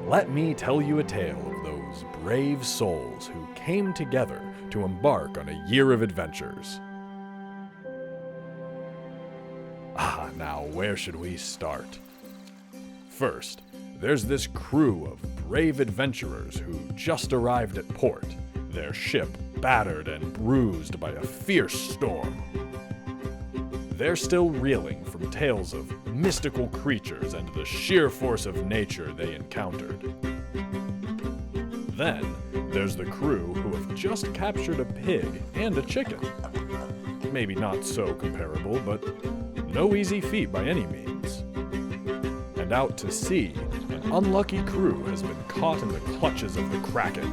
let me tell you a tale of those brave souls who came together to embark on a year of adventures. Now where should we start? First, there's this crew of brave adventurers who just arrived at port, their ship battered and bruised by a fierce storm. They're still reeling from tales of mystical creatures and the sheer force of nature they encountered. Then, there's the crew who have just captured a pig and a chicken. Maybe not so comparable, but no easy feat by any means. And out to sea, an unlucky crew has been caught in the clutches of the Kraken.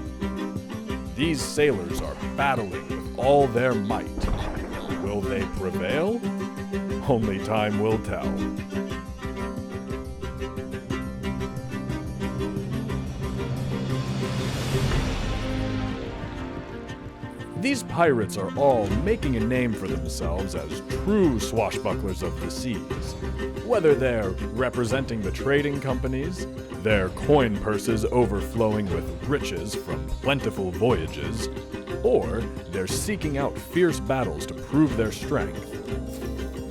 These sailors are battling with all their might. Will they prevail? Only time will tell. These pirates are all making a name for themselves as true swashbucklers of the seas. Whether they're representing the trading companies, their coin purses overflowing with riches from plentiful voyages, or they're seeking out fierce battles to prove their strength.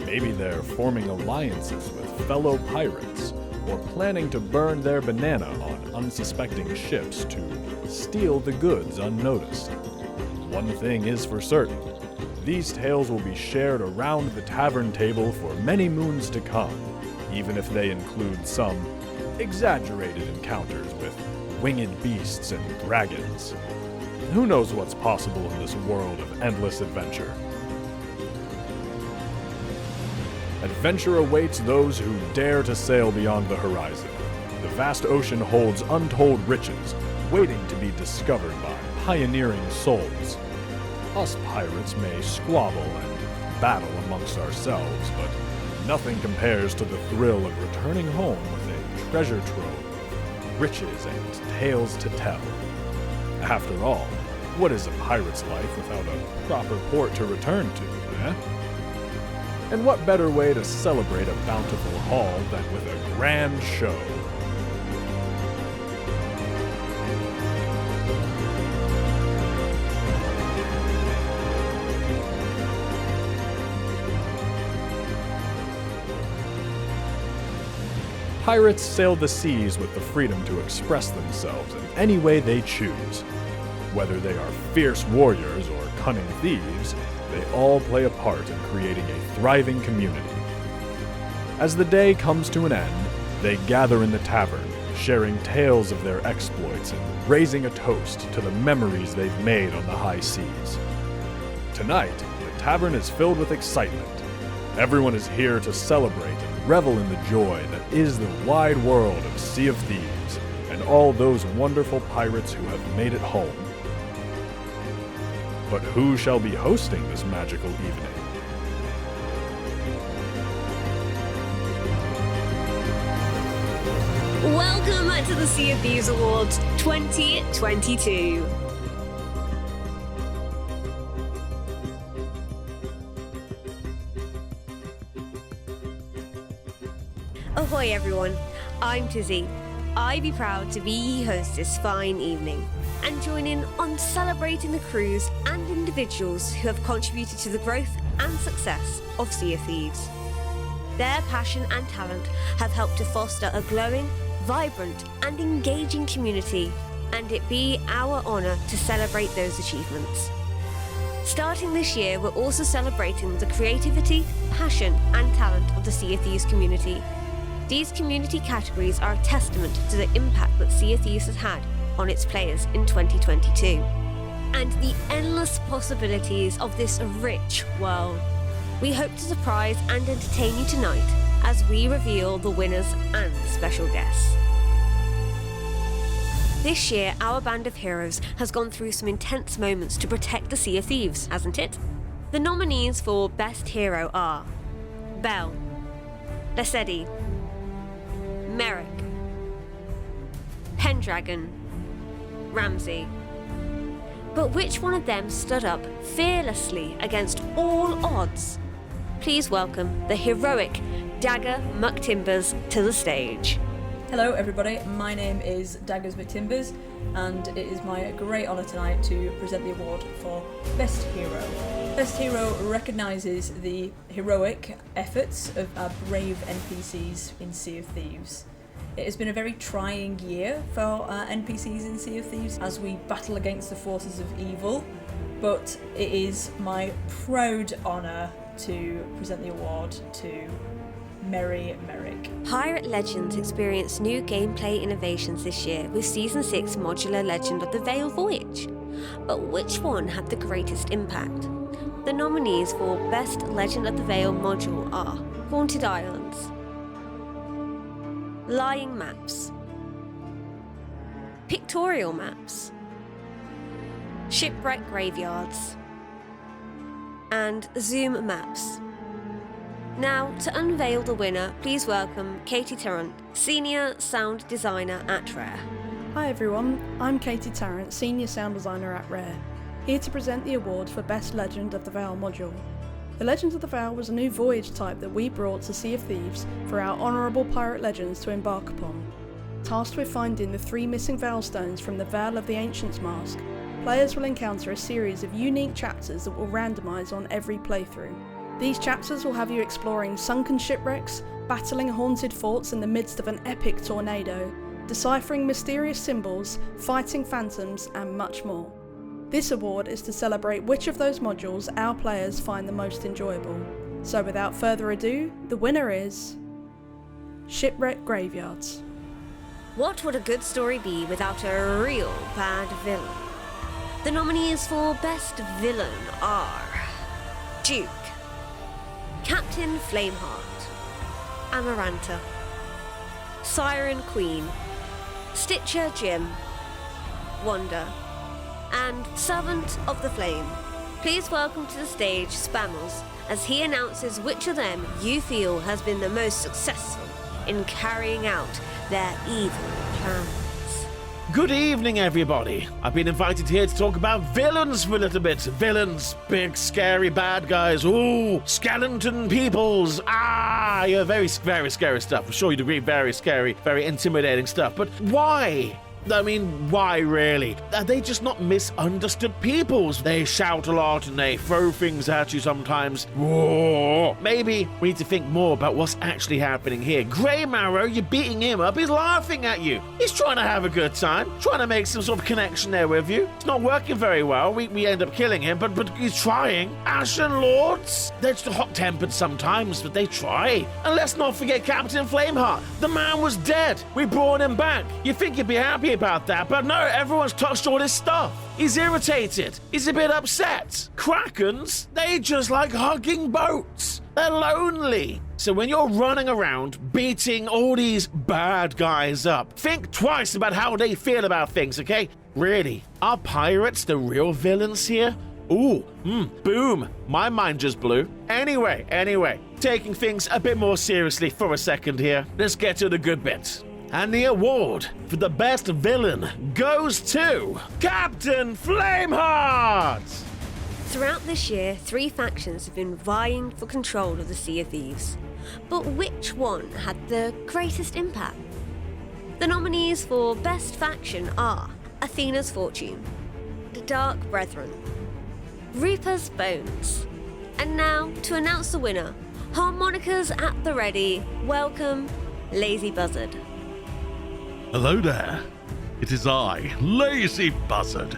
Maybe they're forming alliances with fellow pirates, or planning to burn their banana on unsuspecting ships to steal the goods unnoticed. One thing is for certain, these tales will be shared around the tavern table for many moons to come, even if they include some exaggerated encounters with winged beasts and dragons. Who knows what's possible in this world of endless adventure? Adventure awaits those who dare to sail beyond the horizon. The vast ocean holds untold riches, waiting to be discovered by pioneering souls. Us pirates may squabble and battle amongst ourselves, but nothing compares to the thrill of returning home with a treasure trove of riches and tales to tell. After all, what is a pirate's life without a proper port to return to, eh? And what better way to celebrate a bountiful haul than with a grand show? Pirates sail the seas with the freedom to express themselves in any way they choose. Whether they are fierce warriors or cunning thieves, they all play a part in creating a thriving community. As the day comes to an end, they gather in the tavern, sharing tales of their exploits and raising a toast to the memories they've made on the high seas. Tonight, the tavern is filled with excitement. Everyone is here to celebrate and revel in the joy that is the wide world of Sea of Thieves and all those wonderful pirates who have made it home. But who shall be hosting this magical evening? Welcome to the Sea of Thieves Awards 2022. Ahoy everyone, I'm Tizzy. I be proud to be ye host this fine evening and join in on celebrating the crews and individuals who have contributed to the growth and success of Sea of Thieves. Their passion and talent have helped to foster a glowing, vibrant and engaging community, and it be our honour to celebrate those achievements. Starting this year, we're also celebrating the creativity, passion and talent of the Sea of Thieves community. These community categories are a testament to the impact that Sea of Thieves has had on its players in 2022, and the endless possibilities of this rich world. We hope to surprise and entertain you tonight as we reveal the winners and special guests. This year, our band of heroes has gone through some intense moments to protect the Sea of Thieves, hasn't it? The nominees for Best Hero are Belle, Lesedi, Merrick, Pendragon, Ramsey. But which one of them stood up fearlessly against all odds? Please welcome the heroic Dagger McTimbers to the stage. Hello everybody, my name is Daggers McTimbers, and it is my great honour tonight to present the award for Best Hero. Best Hero recognises the heroic efforts of our brave NPCs in Sea of Thieves. It has been a very trying year for our NPCs in Sea of Thieves as we battle against the forces of evil, but it is my proud honour to present the award to Merry Merrick. Pirate Legends experienced new gameplay innovations this year with Season 6 modular Legend of the Veil Voyage. But which one had the greatest impact? The nominees for Best Legend of the Veil module are Haunted Islands, Lying Maps, Pictorial Maps, Shipwreck Graveyards, and Zoom Maps. Now, to unveil the winner, please welcome Katie Tarrant, Senior Sound Designer at Rare. Hi everyone, I'm Katie Tarrant, Senior Sound Designer at Rare, here to present the award for Best Legend of the Veil module. The Legend of the Veil was a new voyage type that we brought to Sea of Thieves for our honourable pirate legends to embark upon. Tasked with finding the 3 missing Veil stones from the Veil of the Ancient's Mask, players will encounter a series of unique chapters that will randomise on every playthrough. These chapters will have you exploring sunken shipwrecks, battling haunted forts in the midst of an epic tornado, deciphering mysterious symbols, fighting phantoms, and much more. This award is to celebrate which of those modules our players find the most enjoyable. So without further ado, the winner is Shipwreck Graveyards. What would a good story be without a real bad villain? The nominees for Best Villain are Duke, Captain Flameheart, Amaranta, Siren Queen, Stitcher Jim, Wanda, and Servant of the Flame. Please welcome to the stage Spammels as he announces which of them you feel has been the most successful in carrying out their evil plans. Good evening, everybody. I've been invited here to talk about villains for a little bit. Villains, big, scary, bad guys. Ooh, skeleton peoples. Yeah, very, very scary stuff. I'm sure you'd agree, very scary, very intimidating stuff. But why? I mean, why really? Are they just not misunderstood peoples? They shout a lot and they throw things at you sometimes. Whoa. Maybe we need to think more about what's actually happening here. Grey Marrow, you're beating him up. He's laughing at you. He's trying to have a good time, trying to make some sort of connection there with you. It's not working very well. We end up killing him, but he's trying. Ashen Lords, they're just hot-tempered sometimes, but they try. And let's not forget Captain Flameheart. The man was dead. We brought him back. You think you'd be happy about that, but no, everyone's touched all his stuff. He's irritated. He's a bit upset. Krakens, they just like hugging boats. They're lonely. So when you're running around beating all these bad guys up, think twice about how they feel about things, okay? Really, are pirates the real villains here? Ooh, boom, my mind just blew. Anyway, taking things a bit more seriously for a second here, let's get to the good bits. And the award for the best villain goes to Captain Flameheart! Throughout this year, 3 factions have been vying for control of the Sea of Thieves. But which one had the greatest impact? The nominees for Best Faction are Athena's Fortune, the Dark Brethren, Reaper's Bones. And now, to announce the winner, harmonicas at the ready, welcome Lazy Buzzard. Hello there. It is I, Lazy Buzzard,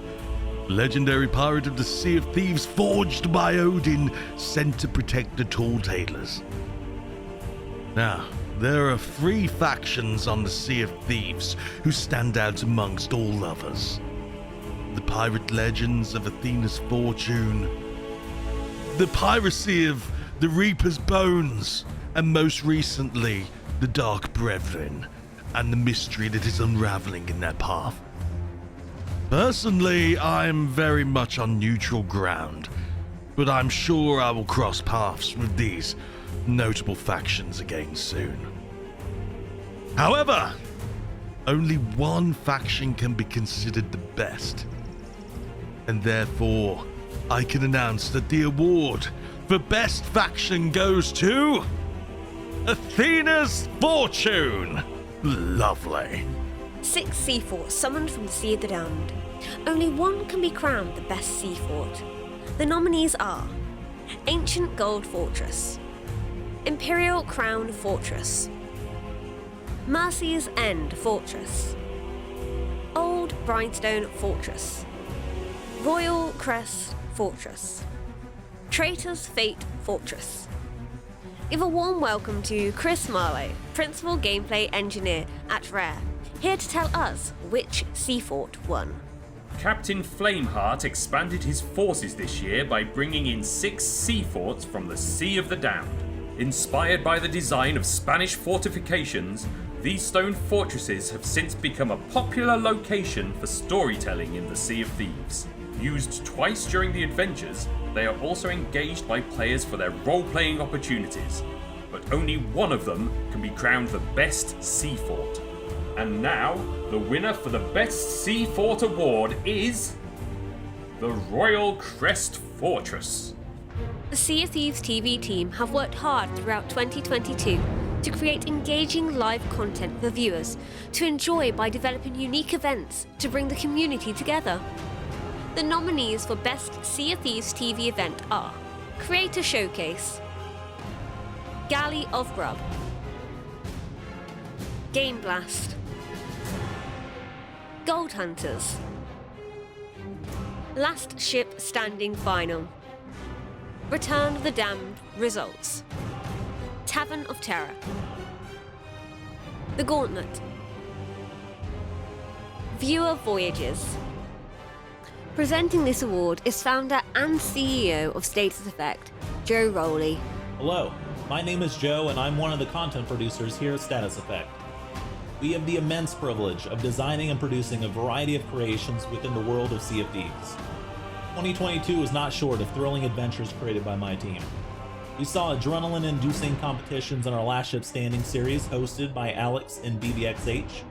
legendary pirate of the Sea of Thieves, forged by Odin, sent to protect the Tall Tailors. Now, there are 3 factions on the Sea of Thieves who stand out amongst all others. The pirate legends of Athena's Fortune, the piracy of the Reaper's Bones, and most recently, the Dark Brethren, and the mystery that is unraveling in their path. Personally, I'm very much on neutral ground, but I'm sure I will cross paths with these notable factions again soon. However, only one faction can be considered the best, and therefore I can announce that the award for best faction goes to Athena's Fortune. Lovely. 6 sea forts summoned from the Sea of the Damned. Only one can be crowned the best sea fort. The nominees are Ancient Gold Fortress, Imperial Crown Fortress, Mercy's End Fortress, Old Brinestone Fortress, Royal Crest Fortress, Traitor's Fate Fortress. Give a warm welcome to Chris Marlowe, Principal Gameplay Engineer at Rare, here to tell us which sea fort won. Captain Flameheart expanded his forces this year by bringing in 6 sea forts from the Sea of the Damned. Inspired by the design of Spanish fortifications, these stone fortresses have since become a popular location for storytelling in the Sea of Thieves. Used twice during the adventures, they are also engaged by players for their role-playing opportunities, but only one of them can be crowned the best sea fort. And now, the winner for the Best Sea Fort Award is the Royal Crest Fortress. The Sea of Thieves TV team have worked hard throughout 2022 to create engaging live content for viewers to enjoy by developing unique events to bring the community together. The nominees for Best Sea of Thieves TV event are Creator Showcase, Galley of Grub, Game Blast, Gold Hunters, Last Ship Standing Final, Return of the Damned Results, Tavern of Terror, The Gauntlet, Viewer Voyages. Presenting this award is founder and CEO of Status Effect, Joe Rowley. Hello, my name is Joe and I'm one of the content producers here at Status Effect. We have the immense privilege of designing and producing a variety of creations within the world of Sea of Thieves. 2022 was not short of thrilling adventures created by my team. We saw adrenaline-inducing competitions in our Last Ship Standing series hosted by Alex and BBXH.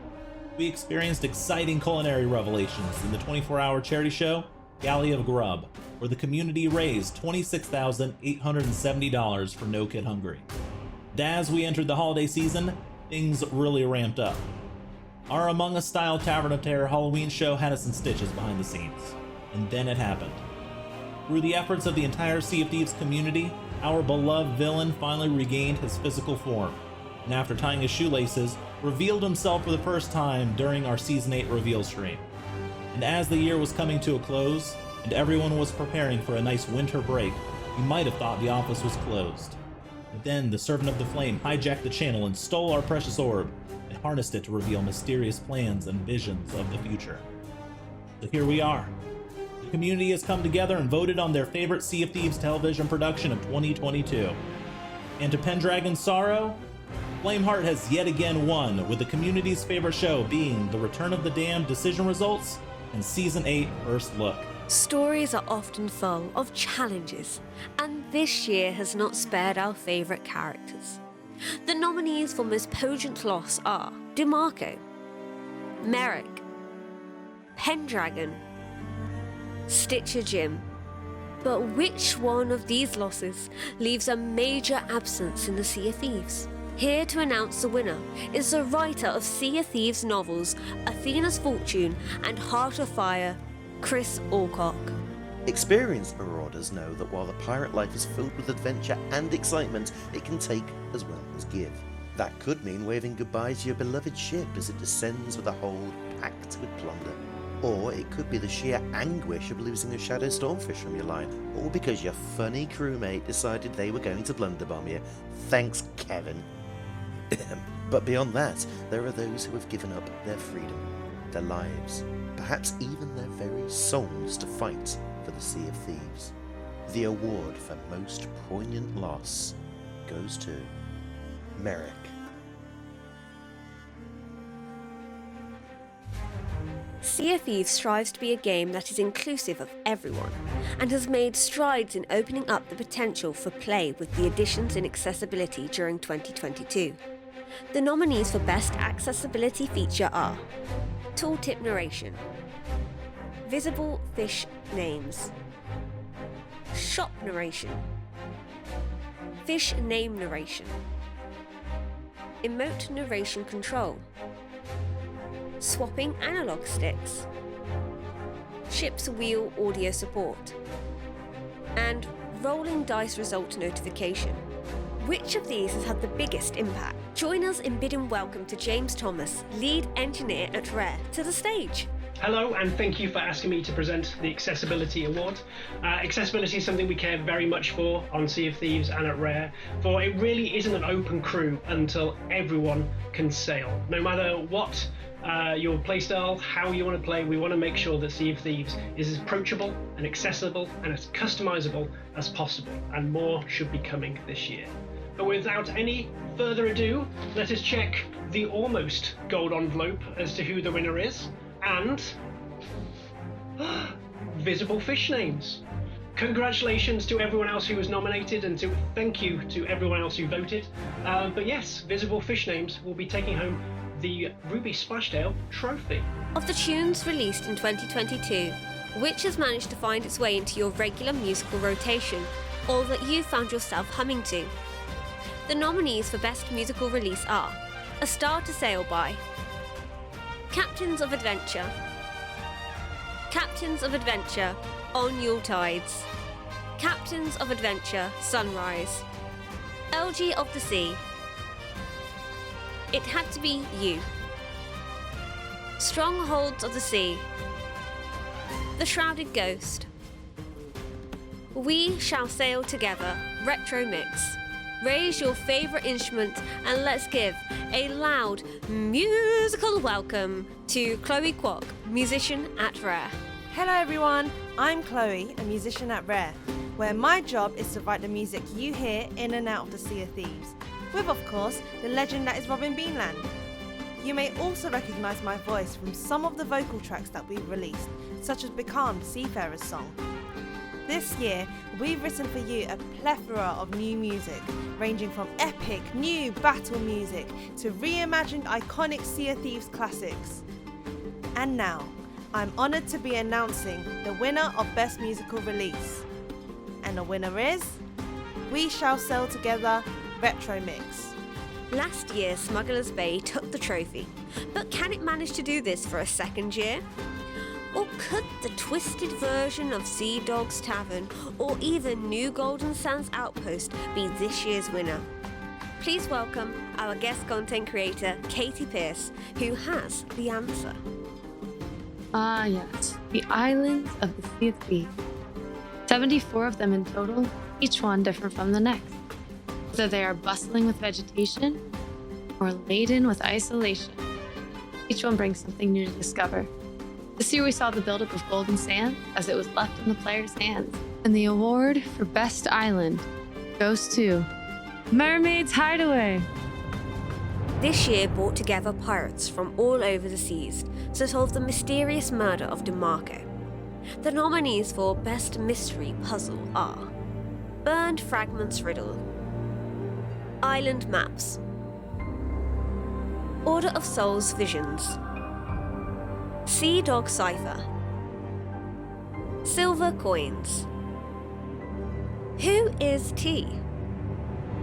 We experienced exciting culinary revelations in the 24-hour charity show, Galley of Grub, where the community raised $26,870 for No Kid Hungry. And as we entered the holiday season, things really ramped up. Our Among Us-style Tavern of Terror Halloween show had us in stitches behind the scenes. And then it happened. Through the efforts of the entire Sea of Thieves community, our beloved villain finally regained his physical form, and after tying his shoelaces, revealed himself for the first time during our Season 8 reveal stream. And as the year was coming to a close, and everyone was preparing for a nice winter break, you might have thought the office was closed. But then the Servant of the Flame hijacked the channel and stole our precious orb, and harnessed it to reveal mysterious plans and visions of the future. So here we are. The community has come together and voted on their favorite Sea of Thieves television production of 2022. And to Pendragon's sorrow, Flameheart has yet again won, with the community's favorite show being the Return of the Damned decision results and Season 8 first look. Stories are often full of challenges, and this year has not spared our favourite characters. The nominees for most poignant loss are DeMarco, Merrick, Pendragon, Stitcher Jim. But which one of these losses leaves a major absence in the Sea of Thieves? Here to announce the winner is the writer of Sea of Thieves novels Athena's Fortune and Heart of Fire, Chris Alcock. Experienced marauders know that while the pirate life is filled with adventure and excitement, it can take as well as give. That could mean waving goodbye to your beloved ship as it descends with a hold packed with plunder. Or it could be the sheer anguish of losing a shadow stormfish from your line, all because your funny crewmate decided they were going to blunderbomb you. Thanks, Kevin. But beyond that, there are those who have given up their freedom, their lives, perhaps even their very souls to fight for the Sea of Thieves. The award for most poignant loss goes to Merrick. Sea of Thieves strives to be a game that is inclusive of everyone, and has made strides in opening up the potential for play with the additions in accessibility during 2022. The nominees for Best Accessibility Feature are Tooltip Narration, Visible Fish Names, Shop Narration, Fish Name Narration, emote narration control, swapping analog sticks, ship's wheel audio support, and rolling dice result notification. Which of these has had the biggest impact? Join us in bidding welcome to James Thomas, lead engineer at Rare, to the stage. Hello, and thank you for asking me to present the Accessibility Award. Accessibility is something we care very much for on Sea of Thieves and at Rare, for it really isn't an open crew until everyone can sail. No matter what your playstyle, how you want to play, we want to make sure that Sea of Thieves is as approachable and accessible and as customizable as possible, and more should be coming this year. But without any further ado, let us check the almost gold envelope as to who the winner is, and visible fish names. Congratulations to everyone else who was nominated, and thank you to everyone else who voted. But yes, visible fish names will be taking home the Ruby Splashtail trophy. Of the tunes released in 2022, which has managed to find its way into your regular musical rotation, or that you found yourself humming to? The nominees for Best Musical Release are A Star to Sail By, Captains of Adventure, Captains of Adventure, On Yule Tides, Captains of Adventure, Sunrise, Elegy of the Sea, It Had to Be You, Strongholds of the Sea, The Shrouded Ghost, We Shall Sail Together, Retro Mix. Raise your favourite instrument and let's give a loud musical welcome to Chloe Kwok, musician at Rare. Hello everyone, I'm Chloe, a musician at Rare, where my job is to write the music you hear in and out of the Sea of Thieves, with of course the legend that is Robin Beanland. You may also recognise my voice from some of the vocal tracks that we've released, such as Becalmed Seafarer's song. This year, we've written for you a plethora of new music, ranging from epic new battle music to reimagined iconic Sea of Thieves classics. And now, I'm honoured to be announcing the winner of Best Musical Release. And the winner is We Shall Sail Together Retro Mix. Last year, Smuggler's Bay took the trophy, but can it manage to do this for a second year? Or could the twisted version of Sea Dog's Tavern or even New Golden Sands Outpost be this year's winner? Please welcome our guest content creator, Katie Pierce, who has the answer. Ah yes, the islands of the Sea of Thieves. 74 of them in total, each one different from the next. Whether they are bustling with vegetation or laden with isolation, each one brings something new to discover. This year we saw the buildup of Golden Sand as it was left in the players' hands. And the award for Best Island goes to Mermaid's Hideaway. This year brought together pirates from all over the seas to solve the mysterious murder of DeMarco. The nominees for Best Mystery Puzzle are Burned Fragments Riddle, Island Maps, Order of Souls Visions, Sea Dog Cipher, Silver Coins. Who is T?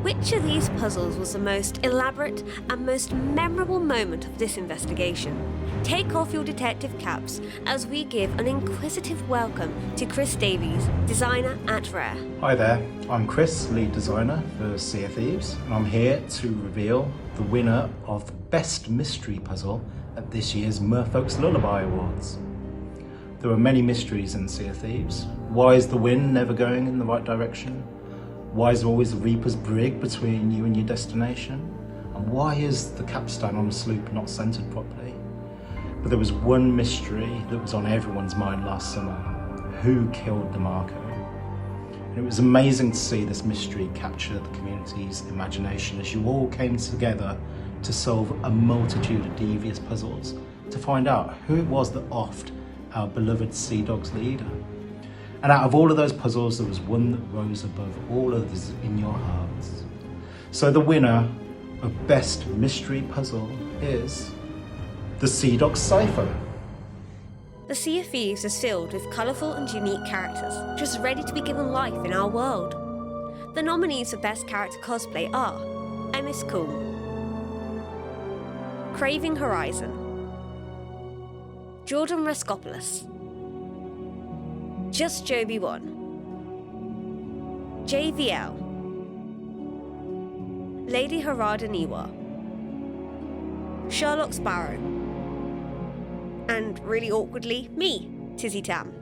Which of these puzzles was the most elaborate and most memorable moment of this investigation? Take off your detective caps as we give an inquisitive welcome to Chris Davies, designer at Rare. Hi there, I'm Chris, lead designer for Sea of Thieves, and I'm here to reveal the winner of the Best Mystery Puzzle at this year's Merfolk's Lullaby Awards. There are many mysteries in Sea of Thieves. Why is the wind never going in the right direction? Why is there always the Reaper's brig between you and your destination? And why is the capstan on the sloop not centered properly? But there was one mystery that was on everyone's mind last summer. Who killed DeMarco? And it was amazing to see this mystery capture the community's imagination as you all came together to solve a multitude of devious puzzles to find out who it was that offed our beloved Sea Dog's leader. And out of all of those puzzles, there was one that rose above all others in your hearts. So the winner of Best Mystery Puzzle is the Sea Dog Cipher. The Sea of Thieves is filled with colourful and unique characters, just ready to be given life in our world. The nominees for Best Character Cosplay are Emmis Cool, Craving Horizon, Jordan Raskopoulos, Just Joby 1, JVL, Lady Harada Niwa, Sherlock Sparrow, and really awkwardly, me, TizzyTam.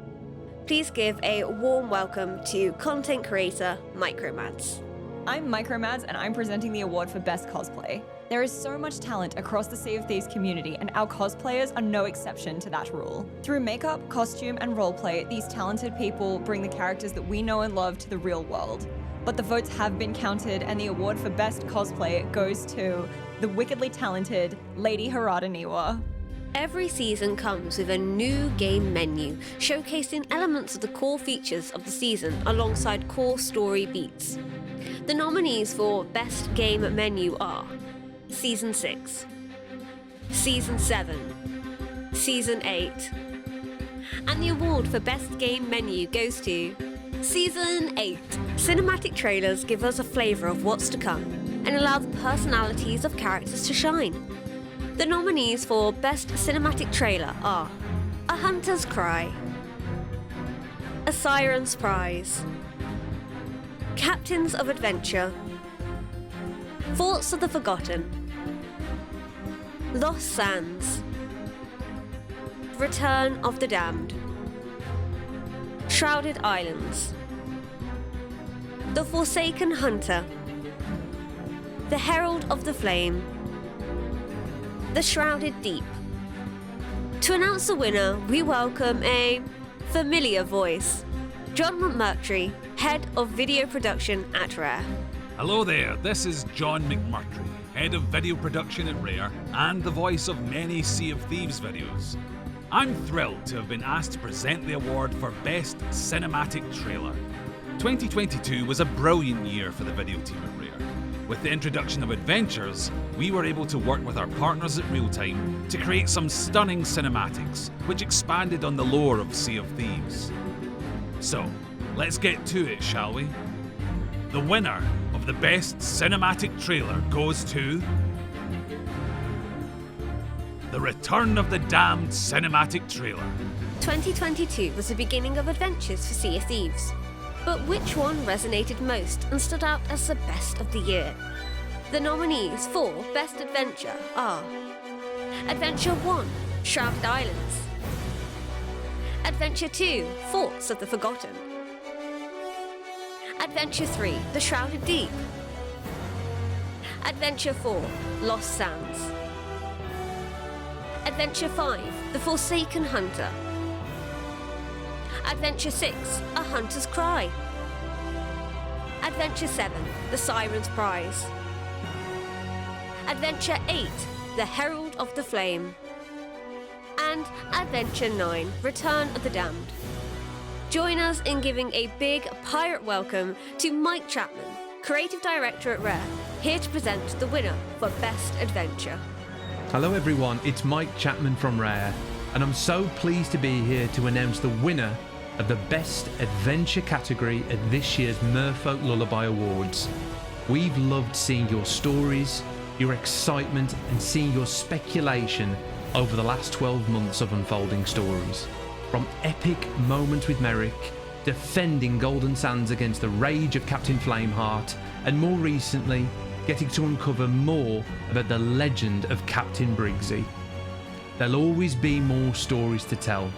Please give a warm welcome to content creator Micromads. I'm Micromads and I'm presenting the award for Best Cosplay. There is so much talent across the Sea of Thieves community and our cosplayers are no exception to that rule. Through makeup, costume, and roleplay, these talented people bring the characters that we know and love to the real world. But the votes have been counted and the award for Best Cosplay goes to the wickedly talented Lady Harada Niwa. Every season comes with a new game menu, showcasing elements of the core features of the season alongside core story beats. The nominees for Best Game Menu are Season 6, Season 7, Season 8, and the award for Best Game Menu goes to Season 8. Cinematic trailers give us a flavour of what's to come and allow the personalities of characters to shine. The nominees for Best Cinematic Trailer are A Hunter's Cry, A Siren's Prize, Captains of Adventure, Thoughts of the Forgotten, Lost Sands, Return of the Damned, Shrouded Islands, The Forsaken Hunter, The Herald of the Flame, The Shrouded Deep. To announce the winner, we welcome a familiar voice, John McMurtry, Head of Video Production at Rare. Hello there, this is John McMurtry, Head of Video Production at Rare and the voice of many Sea of Thieves videos. I'm thrilled to have been asked to present the award for Best Cinematic Trailer. 2022 was a brilliant year for the video team at Rare. With the introduction of Adventures, we were able to work with our partners at Realtime to create some stunning cinematics, which expanded on the lore of Sea of Thieves. So, let's get to it, shall we? The winner of the Best Cinematic Trailer goes to The Return of the Damned Cinematic Trailer. 2022 was the beginning of adventures for Sea of Thieves. But which one resonated most and stood out as the best of the year? The nominees for Best Adventure are Adventure 1, Shrouded Islands, Adventure 2, Thoughts of the Forgotten, Adventure 3, The Shrouded Deep, Adventure 4, Lost Sands, Adventure 5, The Forsaken Hunter, Adventure 6, A Hunter's Cry, Adventure 7, The Siren's Prize, Adventure 8, The Herald of the Flame, and Adventure 9, Return of the Damned. Join us in giving a big pirate welcome to Mike Chapman, Creative Director at Rare, here to present the winner for Best Adventure. Hello everyone, it's Mike Chapman from Rare, and I'm so pleased to be here to announce the winner of the Best Adventure category at this year's Merfolk Lullaby Awards. We've loved seeing your stories, your excitement, and seeing your speculation over the last 12 months of unfolding stories. From epic moments with Merrick, defending Golden Sands against the rage of Captain Flameheart, and more recently, getting to uncover more about the legend of Captain Briggsy. There'll always be more stories to tell.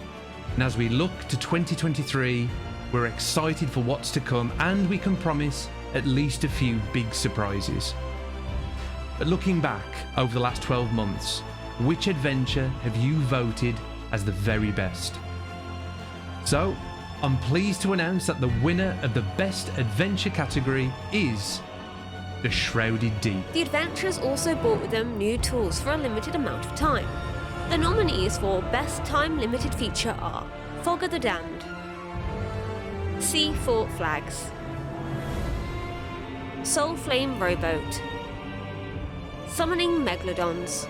And as we look to 2023, we're excited for what's to come, and we can promise at least a few big surprises. But looking back over the last 12 months, which adventure have you voted as the very best? So, I'm pleased to announce that the winner of the Best Adventure category is The Shrouded Deep. The adventurers also brought with them new tools for a limited amount of time. The nominees for Best Time Limited Feature are Fog of the Damned, Sea Fort Flags, Soul Flame Rowboat, Summoning Megalodons,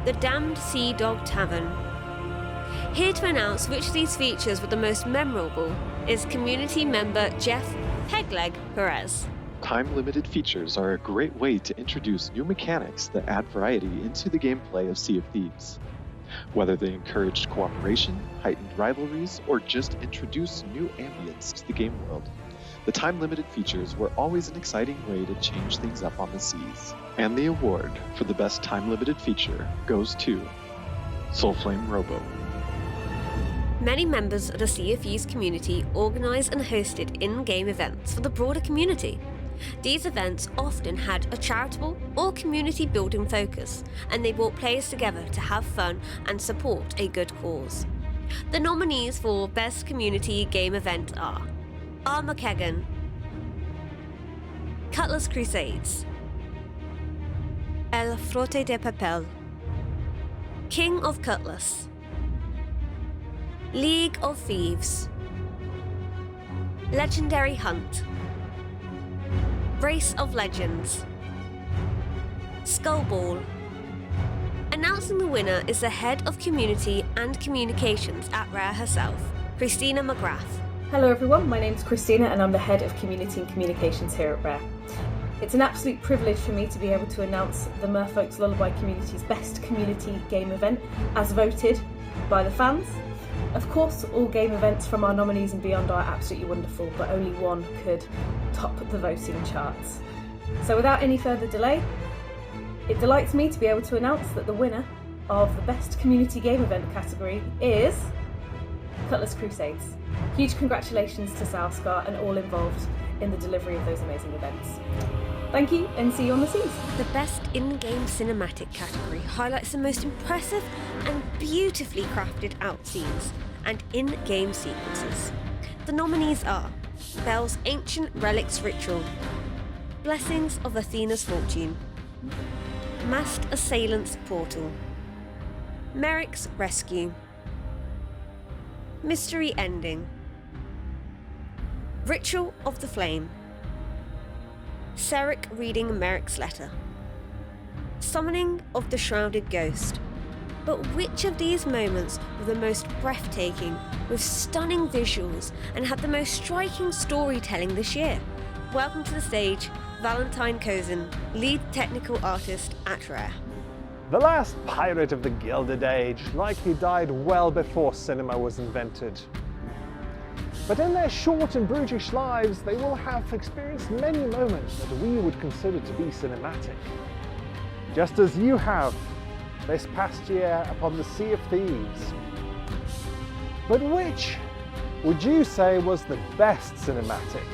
The Damned Sea Dog Tavern. Here to announce which of these features were the most memorable is community member Jeff Pegleg Perez. time-limited features are a great way to introduce new mechanics that add variety into the gameplay of Sea of Thieves. Whether they encouraged cooperation, heightened rivalries, or just introduce new ambience to the game world, the time-limited features were always an exciting way to change things up on the seas. And the award for the best time-limited feature goes to Soulflame Robo. Many members of the Sea of Thieves community organise and hosted in-game events for the broader community. These events often had a charitable or community building focus, and they brought players together to have fun and support a good cause. The nominees for Best Community Game Event are Armageddon, Cutlass Crusades, El Frotte de Papel, King of Cutlass, League of Thieves, Legendary Hunt, Race of Legends, Skullball. Announcing the winner is the head of community and communications at Rare herself, Christina McGrath. Hello everyone, my name's Christina and I'm the head of community and communications here at Rare. It's an absolute privilege for me to be able to announce the Merfolk's Lullaby community's best community game event as voted by the fans. Of course, all game events from our nominees and beyond are absolutely wonderful, but only one could top the voting charts. So without any further delay, it delights me to be able to announce that the winner of the best community game event category is Cutlass Crusades. Huge congratulations to Salskar and all involved in the delivery of those amazing events. Thank you and see you on the seas. The best in-game cinematic category highlights the most impressive and beautifully crafted out scenes and in-game sequences. The nominees are Bel's Ancient Relics Ritual, Blessings of Athena's Fortune, Masked Assailant's Portal, Merrick's Rescue, Mystery Ending, Ritual of the Flame, Seric reading Merrick's letter, Summoning of the Shrouded Ghost. But which of these moments were the most breathtaking, with stunning visuals, and had the most striking storytelling this year? Welcome to the stage, Valentine Cozen, lead technical artist at Rare. The last pirate of the Gilded Age likely died well before cinema was invented. But in their short and brutish lives, they will have experienced many moments that we would consider to be cinematic. Just as you have this past year upon the Sea of Thieves. But which would you say was the best cinematic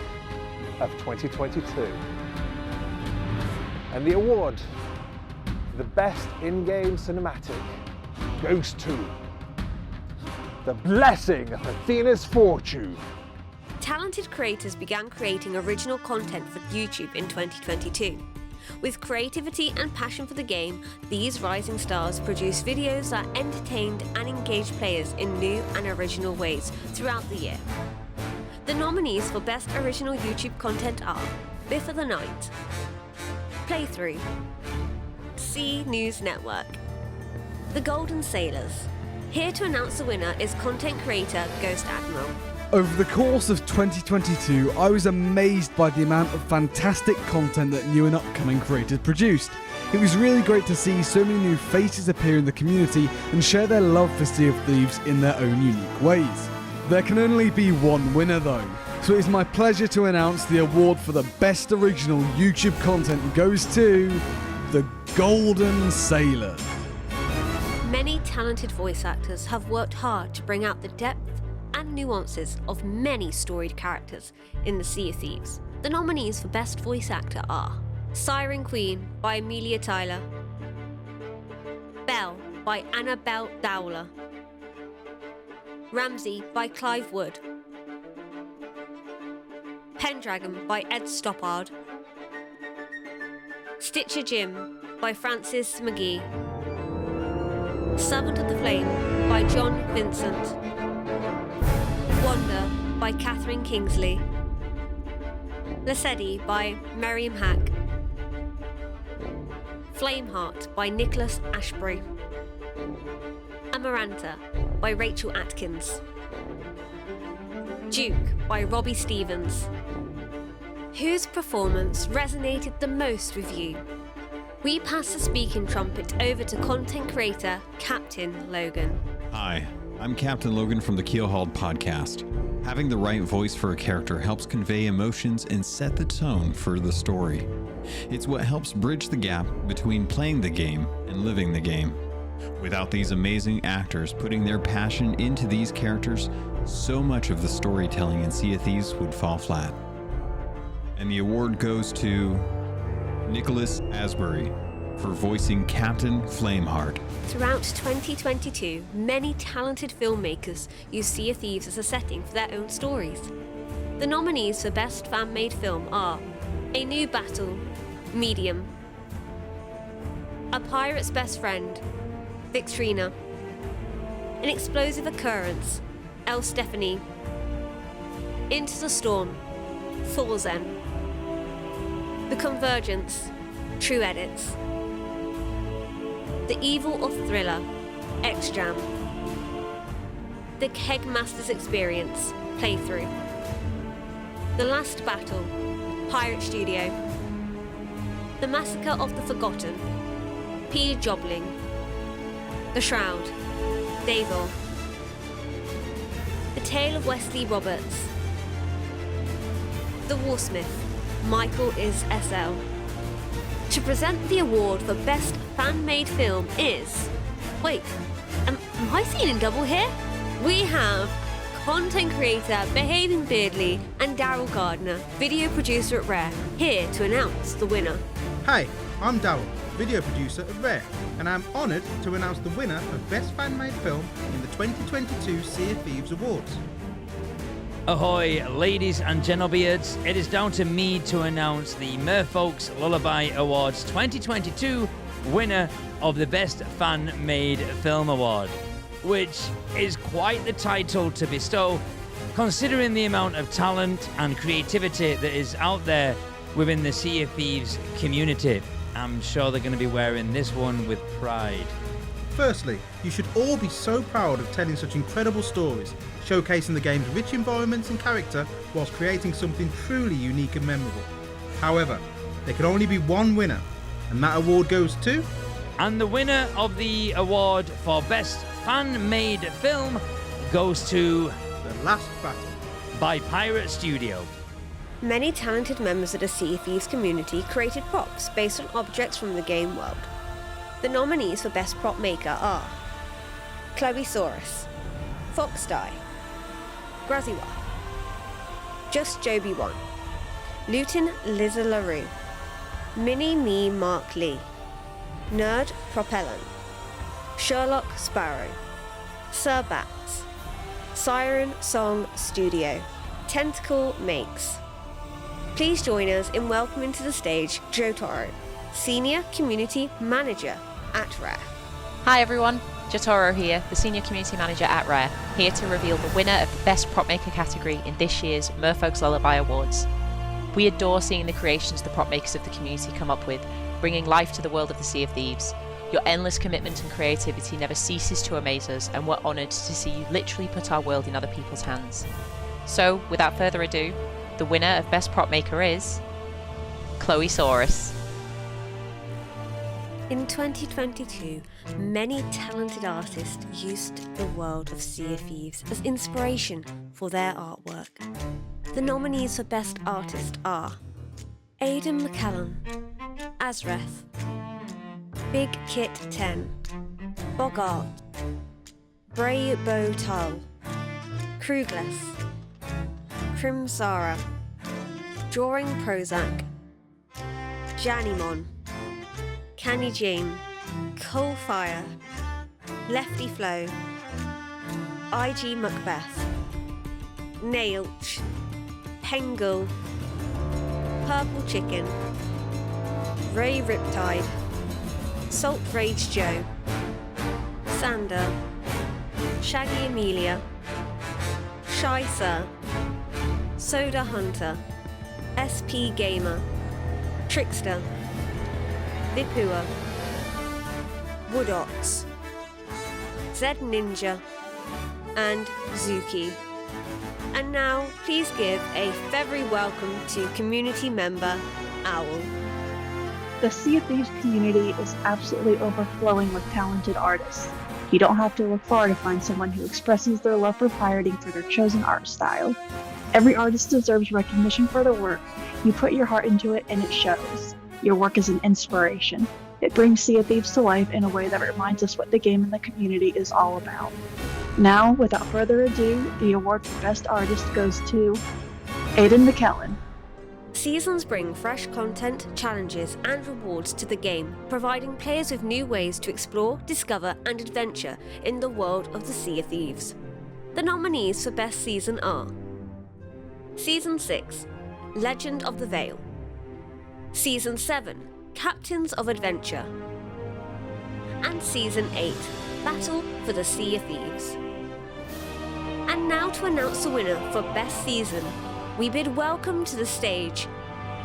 of 2022? And the award for the best in-game cinematic goes to The Blessing of Athena's Fortune. Talented creators began creating original content for YouTube in 2022. With creativity and passion for the game, these rising stars produced videos that entertained and engaged players in new and original ways throughout the year. The nominees for Best Original YouTube Content are Biff of the Night, Playthrough, Sea News Network, The Golden Sailors. Here to announce the winner is content creator Ghost Admiral. Over the course of 2022, I was amazed by the amount of fantastic content that new and upcoming creators produced. It was really great to see so many new faces appear in the community and share their love for Sea of Thieves in their own unique ways. There can only be one winner though, so it is my pleasure to announce the award for the best original YouTube content goes to The Golden Sailor. Many talented voice actors have worked hard to bring out the depth and nuances of many storied characters in the Sea of Thieves. The nominees for Best Voice Actor are Siren Queen by Amelia Tyler, Belle by Annabelle Dowler, Ramsey by Clive Wood, Pendragon by Ed Stoppard, Stitcher Jim by Francis McGee, Servant of the Flame by John Vincent, Wanda by Catherine Kingsley, Lesedi by Miriam Hack, Flameheart by Nicholas Ashbury, Amaranta by Rachel Atkins, Duke by Robbie Stevens, Whose performance resonated the most with you? We pass the speaking trumpet over to content creator Captain Logan. Hi, I'm Captain Logan from the Keelhauled podcast. Having the right voice for a character helps convey emotions and set the tone for the story. It's what helps bridge the gap between playing the game and living the game. Without these amazing actors putting their passion into these characters, so much of the storytelling in Sea of Thieves would fall flat. And the award goes to Nicholas Asbury for voicing Captain Flameheart. Throughout 2022, many talented filmmakers use Sea of Thieves as a setting for their own stories. The nominees for Best Fan-Made Film are A New Battle, Medium, A Pirate's Best Friend, Victrina, An Explosive Occurrence, El Stephanie, Into the Storm, Thorzen, The Convergence, True Edits, The Evil of Thriller, X-Jam, The Kegmaster's Experience, Playthrough, The Last Battle, Pirate Studio, The Massacre of the Forgotten, P. Jobling, The Shroud, Davor, The Tale of Wesley Roberts, The Warsmith, Michael is SL. To present the award for Best Fan-Made Film is... Wait, am I seeing in double here? We have content creator Behaving Beardly and Daryl Gardner, video producer at Rare, here to announce the winner. Hi, I'm Daryl, video producer at Rare, and I'm honoured to announce the winner of Best Fan-Made Film in the 2022 Sea of Thieves Awards. Ahoy, ladies and gentlebeards. It is down to me to announce the Merfolk's Lullaby Awards 2022 winner of the Best Fan-Made Film Award, which is quite the title to bestow, considering the amount of talent and creativity that is out there within the Sea of Thieves community. I'm sure they're going to be wearing this one with pride. Firstly, you should all be so proud of telling such incredible stories, showcasing the game's rich environments and character whilst creating something truly unique and memorable. However, there can only be one winner, and that award goes to... And the winner of the award for Best Fan-Made Film goes to... The Last Battle by Pirate Studio. Many talented members of the Sea of Thieves community created props based on objects from the game world. The nominees for Best Prop Maker are Chloe Saurus, Foxdie, Graziwa, Just Joby 1, Luton Liza LaRue, Mini Me Mark Lee, Nerd Propellant, Sherlock Sparrow, Sir Bats, Siren Song Studio, Tentacle Makes. Please join us in welcoming to the stage Jotaro, Senior Community Manager at Rare. Hi everyone, Jotaro here, the Senior Community Manager at Rare, here to reveal the winner of the Best Prop Maker category in this year's Merfolk's Lullaby Awards. We adore seeing the creations the prop makers of the community come up with, bringing life to the world of the Sea of Thieves. Your endless commitment and creativity never ceases to amaze us, and we're honoured to see you literally put our world in other people's hands. So, without further ado, the winner of Best Prop Maker is... Chloe Saurus. In 2022, many talented artists used the world of Sea of Thieves as inspiration for their artwork. The nominees for Best Artist are Aidan McCallum, Azreth, Big Kit 10, Boggart, Bray Bo Tull, Krugless, Crimsara, Drawing Prozac, Janimon, Canny Jane, Coalfire, Lefty Flow, IG Macbeth, Nailch, Penguill, Purple Chicken, Ray Riptide, Salt Rage Joe, Sander, Shaggy Amelia, Shy Sir, Soda Hunter, SP Gamer, Trickster, Vipua, Woodox, Zed Ninja, and Zuki. And now, please give a very welcome to community member, Owl. The Sea of Thieves community is absolutely overflowing with talented artists. You don't have to look far to find someone who expresses their love for pirating through their chosen art style. Every artist deserves recognition for their work. You put your heart into it and it shows. Your work is an inspiration. It brings Sea of Thieves to life in a way that reminds us what the game and the community is all about. Now, without further ado, the award for Best Artist goes to Aidan McKellen. Seasons bring fresh content, challenges, and rewards to the game, providing players with new ways to explore, discover, and adventure in the world of the Sea of Thieves. The nominees for Best Season are Season 6, Legend of the Veil. Season 7, Captains of Adventure. And Season 8, Battle for the Sea of Thieves. And now to announce the winner for Best Season, we bid welcome to the stage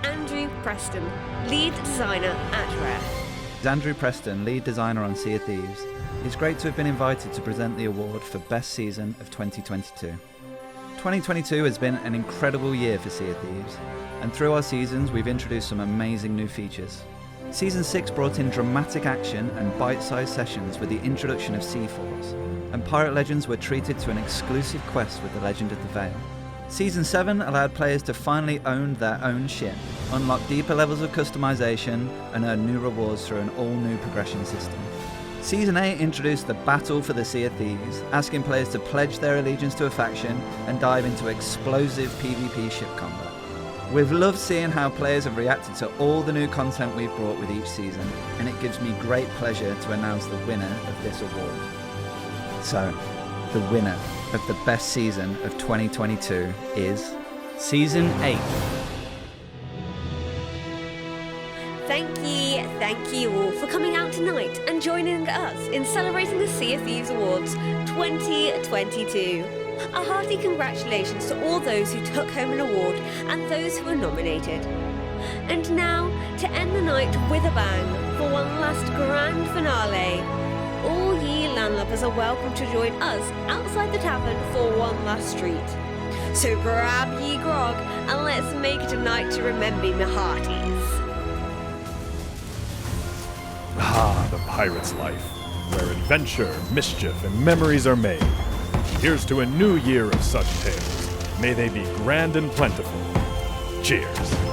Andrew Preston, lead designer at Rare. Andrew Preston, lead designer on Sea of Thieves. It's great to have been invited to present the award for Best Season of 2022. 2022 has been an incredible year for Sea of Thieves, and through our seasons we've introduced some amazing new features. Season 6 brought in dramatic action and bite-sized sessions with the introduction of Sea Forts, and Pirate Legends were treated to an exclusive quest with the Legend of the Veil. Season 7 allowed players to finally own their own ship, unlock deeper levels of customization, and earn new rewards through an all-new progression system. Season 8 introduced the Battle for the Sea of Thieves, asking players to pledge their allegiance to a faction and dive into explosive PvP ship combat. We've loved seeing how players have reacted to all the new content we've brought with each season, and it gives me great pleasure to announce the winner of this award. So, the winner of the best season of 2022 is Season 8. Thank you all for coming out tonight and joining us in celebrating the Sea of Thieves Awards 2022. A hearty congratulations to all those who took home an award and those who were nominated. And now, to end the night with a bang, for one last grand finale, all ye landlubbers are welcome to join us outside the tavern for one last treat. So grab ye grog and let's make it a night to remember me hearties. Ah, the pirate's life, where adventure, mischief, and memories are made. Here's to a new year of such tales. May they be grand and plentiful. Cheers.